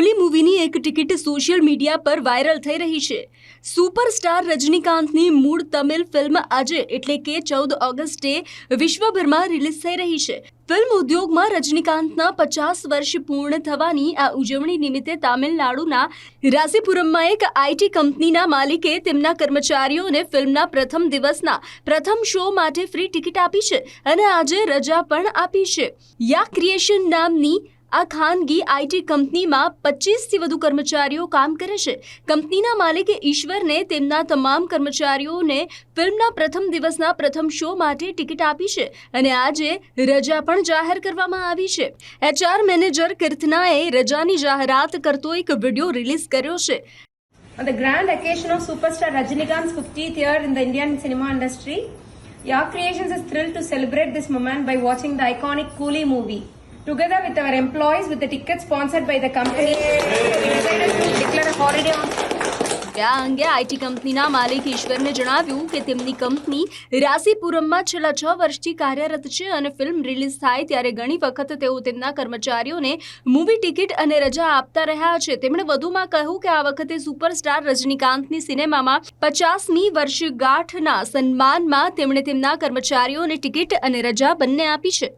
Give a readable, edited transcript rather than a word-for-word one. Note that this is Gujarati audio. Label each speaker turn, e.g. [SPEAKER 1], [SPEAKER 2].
[SPEAKER 1] કુલી મૂવીની એક ટિકિટ સોશિયલ મીડિયા પર વાયરલ થઈ રહી છે। સુપરસ્ટાર રજનીકાંતની મૂળ તમિલ ફિલ્મ આજે એટલે કે 14 ઓગસ્ટે વિશ્વભરમાં રિલીઝ થઈ રહી છે। ફિલ્મ ઉદ્યોગમાં રજનીકાંતના 50 વર્ષ પૂર્ણ થવાની આ ઉજવણી નિમિત્તે તામિલનાડુના રાસીપુરમમાં એક આઈટી કંપનીના માલિકે તેમના કર્મચારીઓને ફિલ્મના પ્રથમ દિવસના પ્રથમ શો માટે ફ્રી ટિકિટ આપી છે અને આજે રજા પણ આપી છે। યા ક્રિએશન નામની આ ખાનગી આઈટી કંપનીમાં 25થી વધુ કર્મચારીઓ કામ કરે છે। કંપનીના માલિકે ઈશ્વરને તેમના તમામ કર્મચારીઓને ફિલ્મના પ્રથમ દિવસના પ્રથમ શો માટે ટિકિટ આપી છે અને આજે રજા પણ જાહેર કરવામાં આવી છે। એચઆર મેનેજર કીર્તનાએ રજાની જાહેરાત કરતો એક વિડિયો રિલીઝ કર્યો છે।
[SPEAKER 2] On the grand occasion of superstar Rajinikanth's 50th year in the Indian cinema industry, Yaa Creations is thrilled to celebrate this moment by watching the iconic Coolie movie. Together with our employees, with the tickets sponsored by the company, we decided to declare a holiday on.
[SPEAKER 1] આ અંગે આઈટી કંપનીના માલિક ઈશ્વરને જણાવ્યું કે તેમની કંપની રાસીપુરમમાં છેલ્લા 6 વર્ષથી કાર્યરત છે અને ફિલ્મ રિલીઝ થાય ત્યારે ઘણી વખત તેઓ તેમના કર્મચારીઓને મૂવી ટિકિટ અને રજા આપતા રહ્યા છે। તેમણે વધુમાં કહ્યું કે આ વખતે સુપરસ્ટાર રજનીકાંતની સિનેમામાં 50મી વર્ષગાંઠના સન્માનમાં તેમણે તેમના કર્મચારીઓને ટિકિટ અને રજા બંને આપી છે।